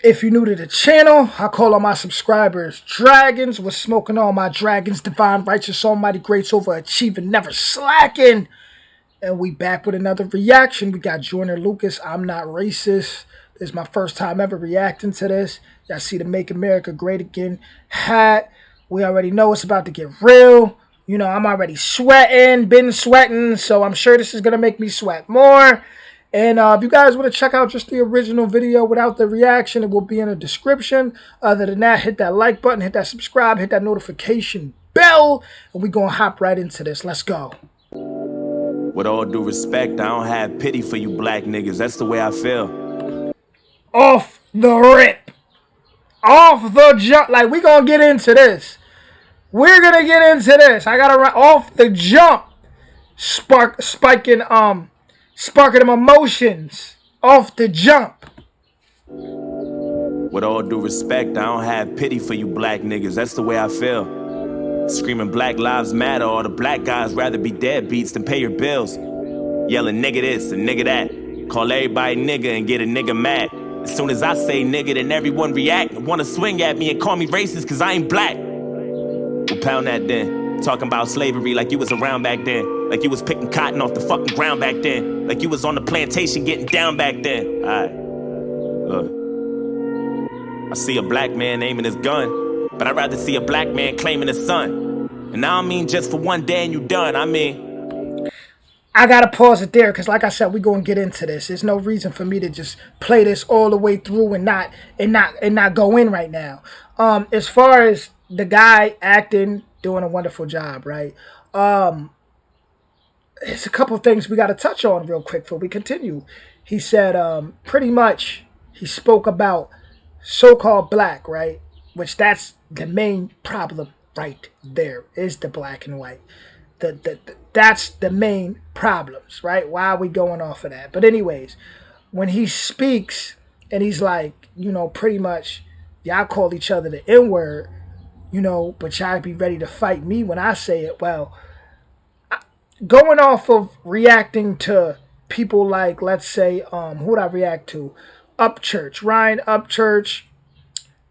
If you're new to the channel, I call all my subscribers dragons. We're smoking all my dragons, divine, righteous, almighty, greats, overachieving, never slacking. And we back with another reaction. We got Joyner Lucas, I'm Not Racist. This is my first time ever reacting to this. Y'all see the Make America Great Again hat. We already know it's about to get real. You know, I'm already sweating, been sweating, so I'm sure this is going to make me sweat more. And if you guys want to check out just the original video without the reaction, it will be in the description. Other than that, hit that like button, hit that subscribe, hit that notification bell, and we're going to hop right into this. Let's go. With all due respect, I don't have pity for you black niggas. That's the way I feel. Off the rip. Off the jump. Like, we going to get into this. We're going to get into this. I got to run off the jump. Sparking them emotions off the jump. With all due respect, I don't have pity for you black niggas. That's the way I feel. Screaming Black Lives Matter, all the black guys rather be deadbeats than pay your bills. Yelling nigga this and nigga that. Call everybody nigga and get a nigga mad. As soon as I say nigga, then everyone react and wanna swing at me and call me racist cause I ain't black. Well, pound that then. Talking about slavery like you was around back then. Like you was picking cotton off the fucking ground back then. Like you was on the plantation getting down back then. Alright, look. I see a black man aiming his gun, but I'd rather see a black man claiming his son. And I don't mean just for one day and you done, I mean... I gotta pause it there, because like I said, we're gonna get into this. There's no reason for me to just play this all the way through and not go in right now. As far as the guy acting, doing a wonderful job, right? There's a couple of things we got to touch on real quick before we continue. He said pretty much he spoke about so-called black, right? Which that's the main problem right there is the black and white. That's the main problems, right? Why are we going off of that? But anyways, when he speaks and he's like, you know, pretty much y'all call each other the N-word, you know, but y'all be ready to fight me when I say it. Well, going off of reacting to people like, let's say, who would I react to? Upchurch, Ryan Upchurch,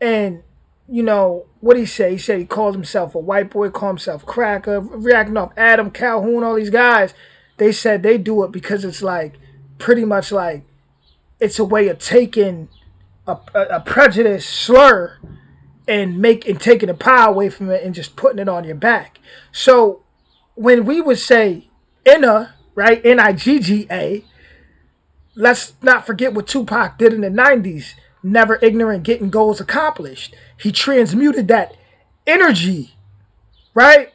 and, you know, what did he say? He said he called himself a white boy, called himself cracker, reacting off Adam Calhoun, all these guys. They said they do it because it's like, pretty much like, it's a way of taking a prejudice slur and taking the power away from it and just putting it on your back. So when we would say INA, right, N-I-G-G-A, let's not forget what Tupac did in the 90s. Never ignorant, getting goals accomplished. He transmuted that energy, right?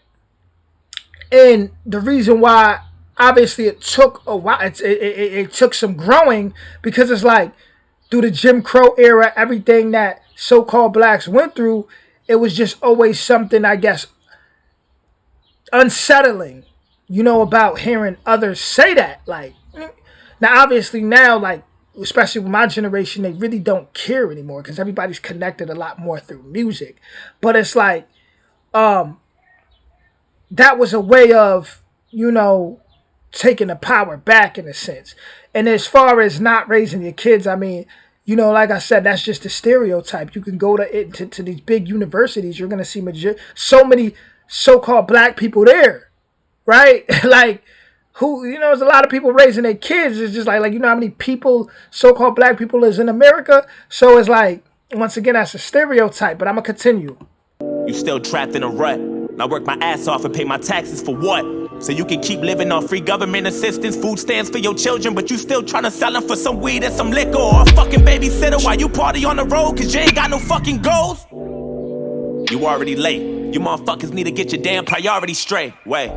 And the reason why, obviously, it took a while, it took some growing, because it's like, through the Jim Crow era, everything that so-called blacks went through, it was just always something, I guess, unsettling, you know, about hearing others say that. Like, now, obviously, now, like, especially with my generation, they really don't care anymore because everybody's connected a lot more through music. But it's like, that was a way of, you know, taking the power back in a sense. And as far as not raising your kids, I mean, you know, like I said, that's just a stereotype. You can go to these big universities, you're going to see so many so-called black people there, right? Like, who, you know, there's a lot of people raising their kids. It's just like, you know how many people, so-called black people is in America? So it's like, once again, that's a stereotype, but I'm going to continue. You still trapped in a rut. And I work my ass off and pay my taxes for what? So you can keep living on free government assistance, food stamps for your children, but you still trying to sell them for some weed and some liquor or a fucking babysitter while you party on the road cause you ain't got no fucking goals? You already late. You motherfuckers need to get your damn priorities straight. Wait.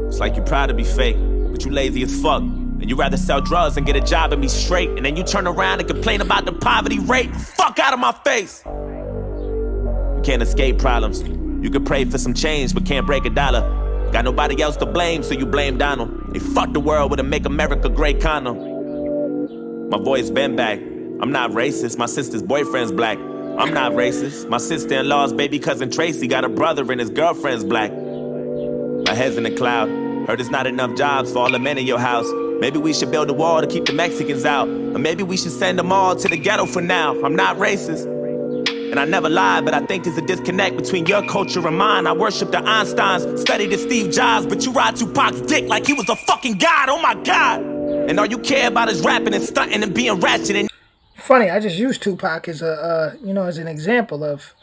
It's like you're proud to be fake, but you lazy as fuck. And you rather sell drugs and get a job and be straight. And then you turn around and complain about the poverty rate. Fuck out of my face. You can't escape problems. You can pray for some change, but can't break a dollar. Got nobody else to blame, so you blame Donald. They fucked the world with a Make America Great condom. My boy's been back. I'm not racist. My sister's boyfriend's black. I'm not racist. My sister-in-law's baby cousin Tracy got a brother and his girlfriend's black. My head's in the cloud. Heard there's not enough jobs for all the men in your house. Maybe we should build a wall to keep the Mexicans out. Or maybe we should send them all to the ghetto for now. I'm not racist. And I never lied, but I think there's a disconnect between your culture and mine. I worship the Einsteins, studied the Steve Jobs, but you ride Tupac's dick like he was a fucking god, oh my god. And all you care about is rapping and stunting and being ratchet and... Funny, I just used Tupac as a, as an example of,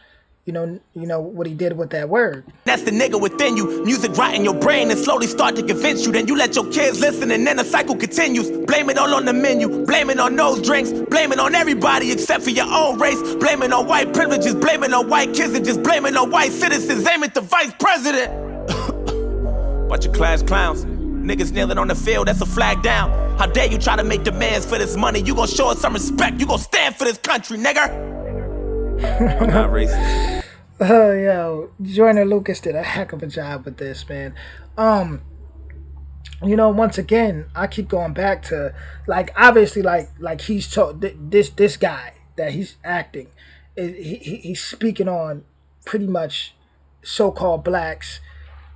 what he did with that word. That's the nigga within you. Music rot in your brain and slowly start to convince you. Then you let your kids listen and then the cycle continues. Blame it all on the menu. Blame it on those drinks. Blame it on everybody except for your own race. Blame it on white privileges. Blame it on white kids and just blame it on white citizens. Aim at the vice president. Bunch of class clowns. Niggas kneeling on the field, that's a flag down. How dare you try to make demands for this money? You gon' show us some respect. You gon' stand for this country, nigga. I'm not racist. Oh, yo, Joyner Lucas did a heck of a job with this, man. Once again, I keep going back to, obviously, he's this guy that he's acting, he's speaking on pretty much so-called blacks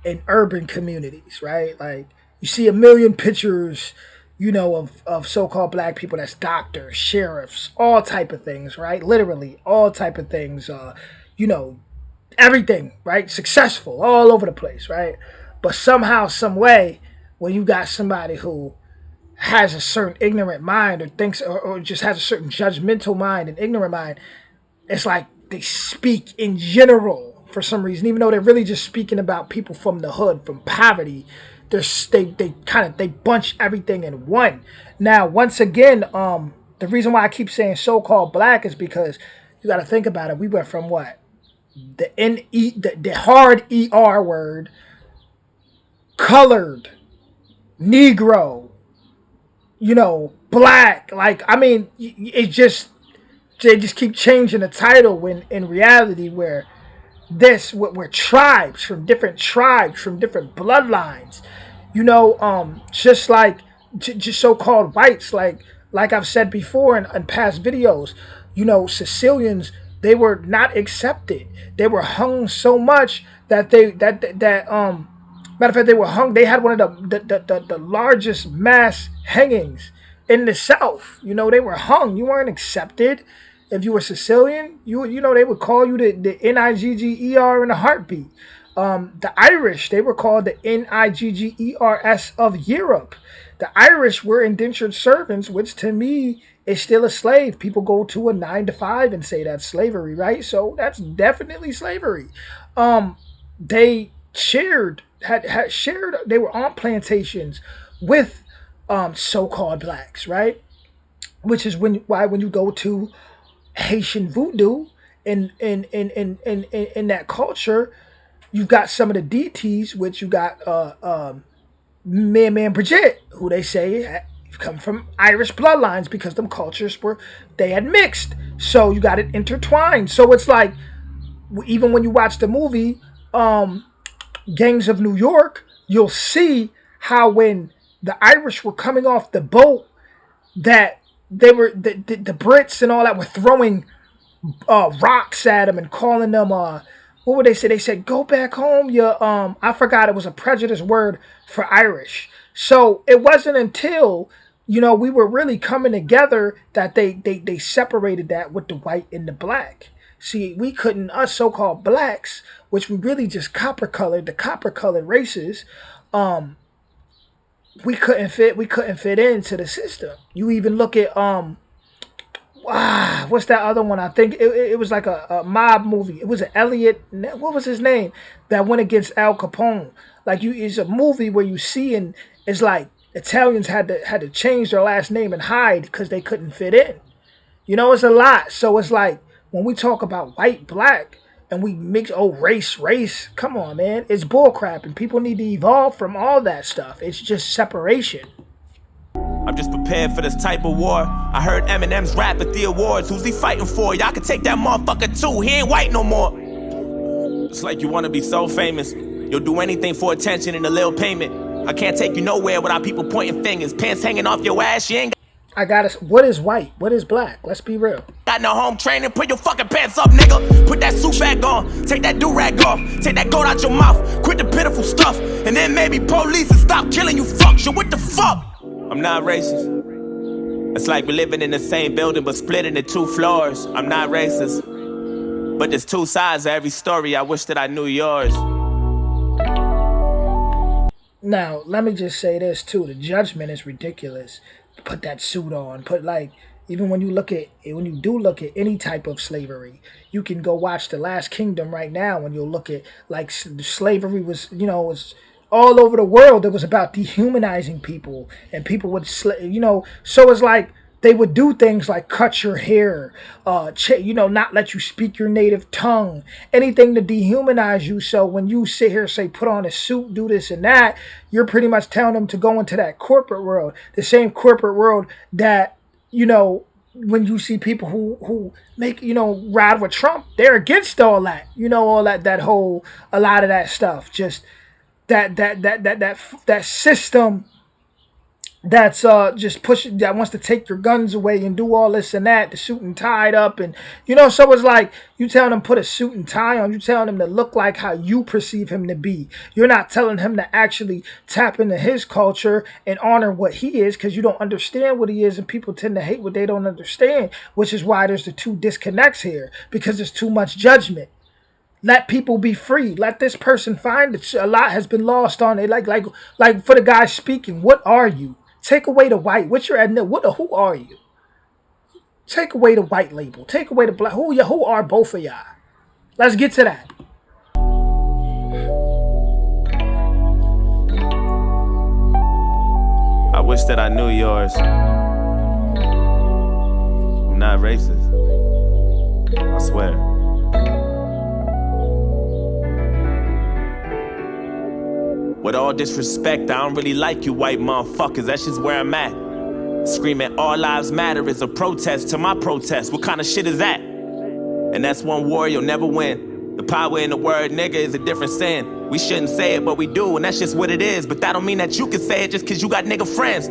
in urban communities, right? Like, you see a million pictures, of so-called black people that's doctors, sheriffs, all type of things, right? Literally, all type of things, everything, right? Successful, all over the place, right? But somehow, some way, when you got somebody who has a certain ignorant mind or thinks, or just has a certain judgmental mind and ignorant mind, it's like they speak in general for some reason, even though they're really just speaking about people from the hood, from poverty. They bunch everything in one. Now, once again, the reason why I keep saying so-called black is because you got to think about it. We went from what? The hard ER word, colored, Negro, black. They just keep changing the title when in reality we're tribes from different bloodlines, just so-called whites, like I've said before in past videos, Sicilians, they were not accepted. They were hung so much that matter of fact, they were hung. They had one of the largest mass hangings in the South. They were hung. You weren't accepted. If you were Sicilian, they would call you the Nigger in a heartbeat. The Irish, they were called the Niggers of Europe. The Irish were indentured servants, which to me is still a slave. People go to a 9-to-5 and say that's slavery, right? So that's definitely slavery. They shared, they were on plantations with so-called blacks, right? Which is why when you go to Haitian voodoo in that culture, you've got some of the deities, which you got Man Bridget, who they say come from Irish bloodlines because them cultures they had mixed. So you got it intertwined. So it's like, even when you watch the movie Gangs of New York, you'll see how when the Irish were coming off the boat, that they were the Brits and all that were throwing rocks at them and calling them what would they say? They said, "Go back home." I forgot, it was a prejudice word for Irish. So it wasn't until we were really coming together that they separated that with the white and the black. See, we couldn't, us so-called blacks, which we really just the copper-colored races, we couldn't fit into the system. You even look at what's that other one? I think it was like a mob movie. It was an Elliot, what was his name, that went against Al Capone. It's a movie where you see, and it's like Italians had to change their last name and hide because they couldn't fit in. It's a lot. So it's like when we talk about white, black, and we mix race, come on, man, it's bullcrap, and people need to evolve from all that stuff. It's just separation. I'm just prepared for this type of war. I heard Eminem's rap at the awards. Who's he fighting for? Y'all can take that motherfucker too. He ain't white no more. It's like you want to be so famous. You'll do anything for attention and a little payment. I can't take you nowhere without people pointing fingers. Pants hanging off your ass. You ain't what is white? What is black? Let's be real. got no home training. Put your fucking pants up, nigga. Put that suit back on. Take that do-rag off. Take that gold out your mouth. Quit the pitiful stuff. And then maybe police and stop killing you fucks. Yo, what the fuck? I'm not racist. It's like we're living in the same building but split into 2 floors. I'm not racist. But there's 2 sides to every story. I wish that I knew yours. Now, let me just say this too. The judgment is ridiculous. Put that suit on. Put like even when you do look at any type of slavery, you can go watch The Last Kingdom right now and you'll look at like slavery was, was all over the world. It was about dehumanizing people and people would so it's like they would do things like cut your hair, not let you speak your native tongue, anything to dehumanize you. So when you sit here and say, put on a suit, do this and that, you're pretty much telling them to go into that corporate world, the same corporate world that, when you see people who make, ride with Trump, they're against all that, all that whole, a lot of that stuff, just that system that's just pushing, that wants to take your guns away and do all this and that, the suit and tied up, and so it's like you telling them put a suit and tie on, you telling him to look like how you perceive him to be. You're not telling him to actually tap into his culture and honor what he is, because you don't understand what he is, and people tend to hate what they don't understand, which is why there's the 2 disconnects here, because there's too much judgment. Let people be free. Let this person find it. A lot has been lost on it. Like for the guy speaking, what are you? Take away the white. What's your ethnic? Who are you? Take away the white label. Take away the black. Who are both of y'all? Let's get to that. I wish that I knew yours. I'm not racist. I swear. With all disrespect, I don't really like you white motherfuckers. That's just where I'm at. Screaming all lives matter is a protest to my protest. What kind of shit is that? And that's one war you'll never win. The power in the word nigga is a different sin. We shouldn't say it, but we do, and that's just what it is. But that don't mean that you can say it just cause you got nigga friends.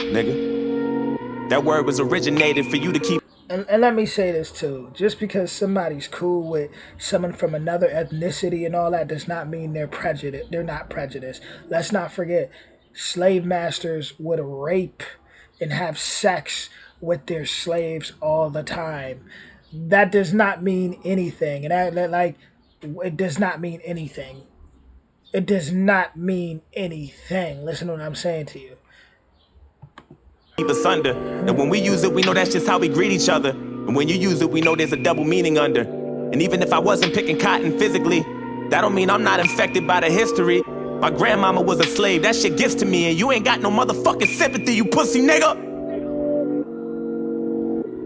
Nigga. That word was originated for you to keep. And let me say this too. Just because somebody's cool with someone from another ethnicity and all that does not mean they're prejudiced. They're not prejudiced. Let's not forget, slave masters would rape and have sex with their slaves all the time. That does not mean anything. And it does not mean anything. It does not mean anything. Listen to what I'm saying to you. Keep us under. And when we use it, we know that's just how we greet each other. And when you use it, we know there's a double meaning under. And even if I wasn't picking cotton physically, that don't mean I'm not infected by the history. My grandmama was a slave. That shit gets to me, and you ain't got no motherfucking sympathy, you pussy nigga.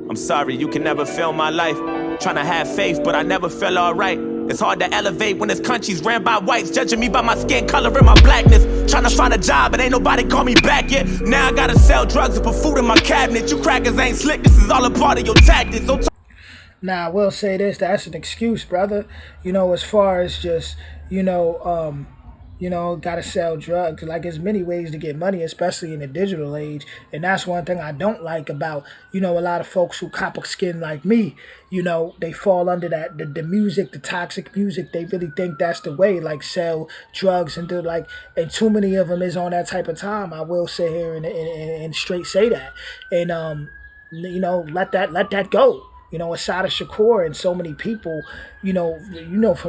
I'm sorry, you can never feel my life. Trying to have faith, but I never feel alright. It's hard to elevate when this country's ran by whites, judging me by my skin color and my blackness. Trying to find a job, but ain't nobody call me back yet. Now I gotta sell drugs and put food in my cabinet. You crackers ain't slick, this is all a part of your tactics. Now, I will say this, that's an excuse, brother. As far as just, gotta sell drugs. Like, there's many ways to get money, especially in the digital age. And that's one thing I don't like about, a lot of folks who copper skin like me. They fall under that, the music, the toxic music. They really think that's the way, like sell drugs and and too many of them is on that type of time. I will sit here and straight say that. And, let that go. Assata Shakur and so many people, from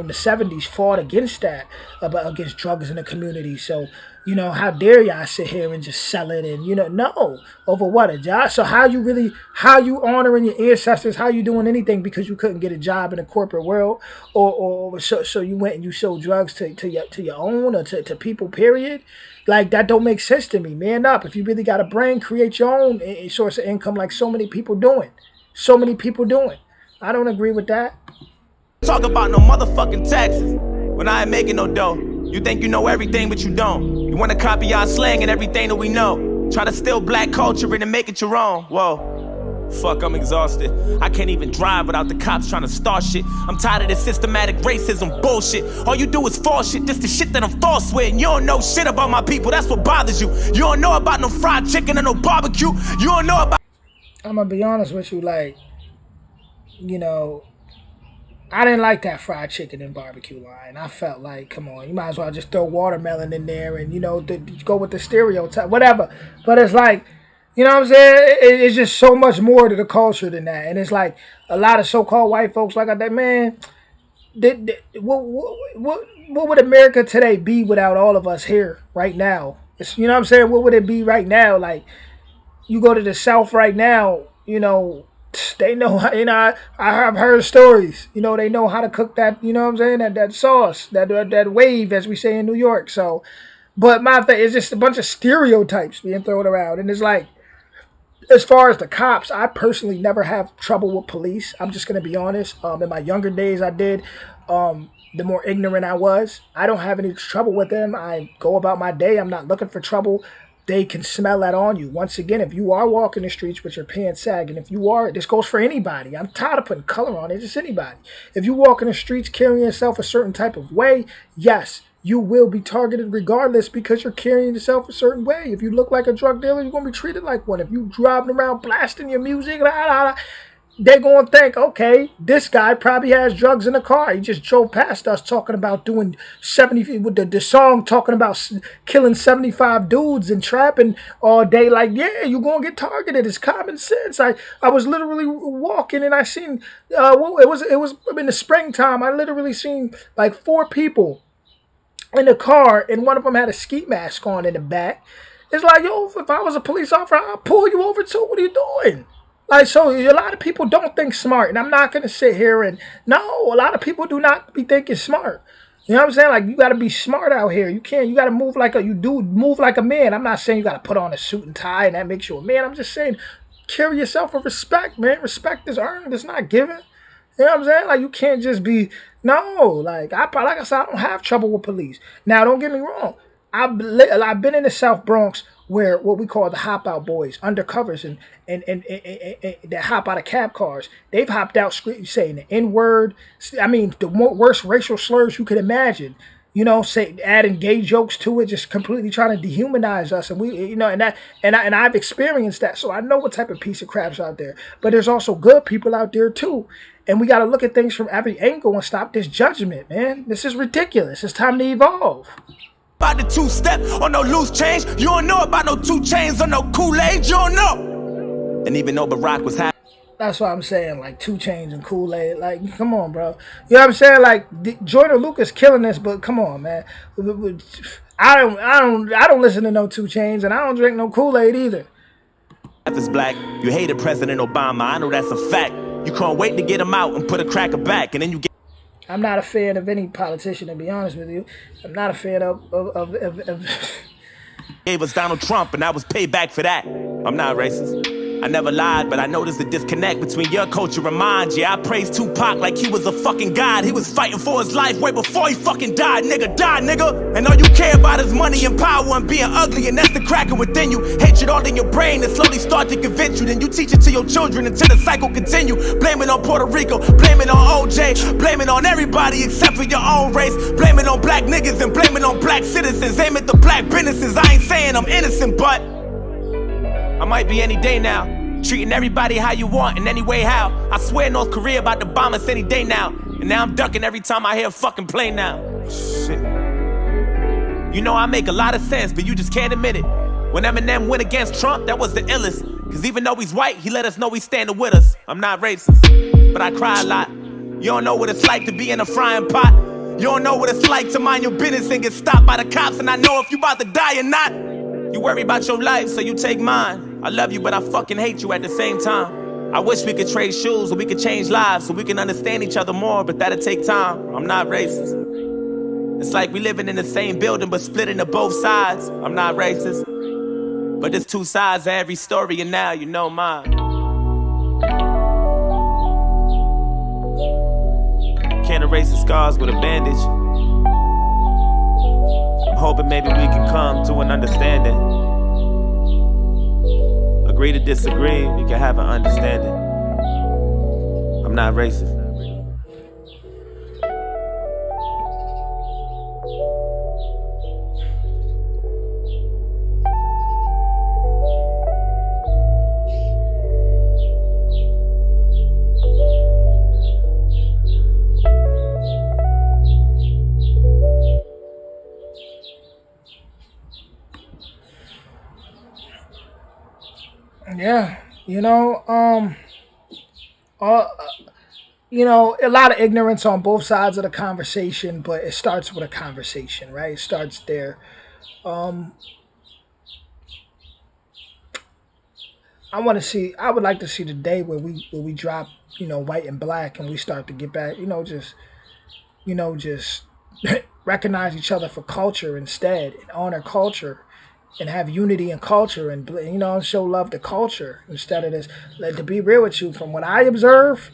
the 70s fought against that, against drugs in the community. So, how dare y'all sit here and just sell it and, no, over what, a job? So how you honoring your ancestors, how you doing anything because you couldn't get a job in the corporate world, or so you went and you sold drugs to your own or to people, period? Like, that don't make sense to me. Man up. If you really got a brain, create your own source of income like so many people doing. I don't agree with that. Talk about no motherfucking taxes when I ain't making no dough. You think you know everything, but you don't. You wanna copy our slang and everything that we know. Try to steal black culture and make it your own. Whoa. Fuck, I'm exhausted. I can't even drive without the cops trying to start shit. I'm tired of this systematic racism bullshit. All you do is false shit, just the shit that I'm false with. And you don't know shit about my people, that's what bothers you. You don't know about no fried chicken and no barbecue. You don't know about... I'm gonna be honest with you, I didn't like that fried chicken and barbecue line. I felt like, come on, you might as well just throw watermelon in there and, go with the stereotype, whatever. But it's like, you know what I'm saying? It's just so much more to the culture than that. And it's like a lot of so-called white folks like that, man, what would America today be without all of us here right now? You know what I'm saying? What would it be right now? Like, you go to the South right now, they know, I've heard stories, they know how to cook that, you know what I'm saying, that sauce, that wave, as we say in New York. So, but my thing is just a bunch of stereotypes being thrown around. And it's like, as far as the cops, I personally never have trouble with police. I'm just going to be honest. In my younger days, I did. The more ignorant I was, I don't have any trouble with them. I go about my day. I'm not looking for trouble. They can smell that on you. Once again, if you are walking the streets with your pants sagging, this goes for anybody. I'm tired of putting color on it. Just anybody. If you walk in the streets carrying yourself a certain type of way, yes, you will be targeted regardless because you're carrying yourself a certain way. If you look like a drug dealer, you're going to be treated like one. If you driving around blasting your music, they're going to think, okay, this guy probably has drugs in the car. He just drove past us talking about doing 70, with the song talking about killing 75 dudes and trapping all day. Like, yeah, you're going to get targeted. It's common sense. I was literally walking and I seen, it was in the springtime. I literally seen like 4 people in the car and one of them had a ski mask on in the back. It's like, yo, if I was a police officer, I'd pull you over too. What are you doing? Like, so a lot of people don't think smart, and I'm not going to sit here and, no, a lot of people do not be thinking smart. You know what I'm saying? Like, you got to be smart out here. You got to move like a man. I'm not saying you got to put on a suit and tie and that makes you a man. I'm just saying, carry yourself with respect, man. Respect is earned. It's not given. You know what I'm saying? Like, you can't just be, no, like I said, I don't have trouble with police. Now, don't get me wrong. I've been in the South Bronx where what we call the hop out boys, undercovers, and that hop out of cab cars. They've hopped out saying the N-word. I mean, the worst racial slurs you could imagine. Adding gay jokes to it, just completely trying to dehumanize us. And I've experienced that, so I know what type of piece of crap's out there. But there's also good people out there too. And we got to look at things from every angle and stop this judgment, man. This is ridiculous. It's time to evolve. About the 2-step or no loose change. You don't know about no 2 chains or no Kool-Aid. You don't know. And even though Barack was happy. That's what I'm saying, like 2 Chainz and Kool-Aid. Like, come on, bro. You know what I'm saying? Like, Joyner Lucas killing this, but come on, man. I don't listen to no 2 Chainz, and I don't drink no Kool-Aid either. If it's black, you hated President Obama. I know that's a fact. You can't wait to get him out and put a cracker back, and then you get. I'm not a fan of any politician, to be honest with you. I'm not a fan of Gave us Donald Trump, and I was paid back for that. I'm not racist. I never lied, but I noticed the disconnect between your culture and mine. Yeah, I praised Tupac like he was a fucking god. He was fighting for his life way before he fucking died. Nigga, die, nigga. And all you care about is money and power and being ugly, and that's the cracker within you. Hatred all in your brain and slowly start to convince you. Then you teach it to your children until the cycle continue. Blame it on Puerto Rico, blame it on OJ, blame it on everybody except for your own race. Blame it on black niggas and blame it on black citizens. Aim at the black businesses. I ain't saying I'm innocent, but I might be any day now, treating everybody how you want in any way how. I swear North Korea about to bomb us any day now. And now I'm ducking every time I hear a fucking plane now. Shit. You know I make a lot of sense, but you just can't admit it. When Eminem went against Trump, that was the illest. Cause even though he's white, he let us know he's standing with us. I'm not racist, but I cry a lot. You don't know what it's like to be in a frying pot. You don't know what it's like to mind your business and get stopped by the cops. And I know if you about to die or not. You worry about your life, so you take mine. I love you, but I fucking hate you at the same time. I wish we could trade shoes, or we could change lives, so we can understand each other more, but that'll take time. I'm not racist. It's like we living in the same building, but split into both sides. I'm not racist. But there's 2 sides to every story, and now you know mine. Can't erase the scars with a bandage. I'm hoping maybe we can come to an understanding. Agree to disagree, we can have an understanding. I'm not racist. Yeah, you know, uh, a lot of ignorance on both sides of the conversation, but it starts with a conversation, right? It starts there. Um, I would like to see the day where we drop, white and black, and we start to get back, just recognize each other for culture instead, and honor culture, and have unity in culture, and show love to culture instead of this. To be real with you, from what I observe,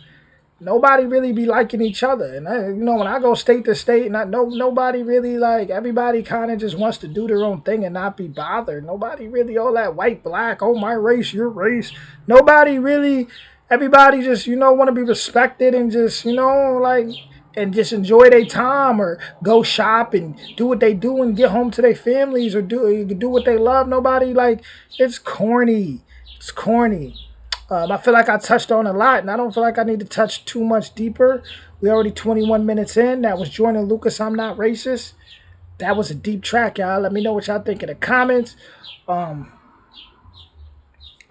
nobody really be liking each other. And when I go state to state, and I know nobody really like, everybody kind of just wants to do their own thing and not be bothered. Nobody really all that white, black, oh my race, your race. Nobody really. Everybody just want to be respected and just like, and just enjoy their time, or go shop and do what they do and get home to their families, or do what they love. Nobody like, it's corny. It's corny. I feel like I touched on a lot, and I don't feel like I need to touch too much deeper. We already 21 minutes in. That was Joyner Lucas, I'm Not Racist. That was a deep track, y'all. Let me know what y'all think in the comments. Um,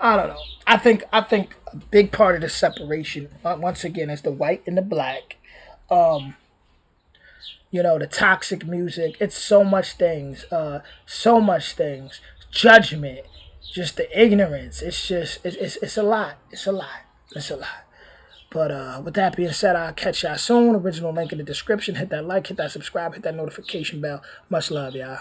I don't know. I think a big part of the separation, once again, is the white and the black. Um, the toxic music. It's so much things. So much things. Judgment. Just the ignorance. It's a lot. It's a lot. It's a lot. But with that being said, I'll catch y'all soon. Original link in the description. Hit that like, hit that subscribe, hit that notification bell. Much love, y'all.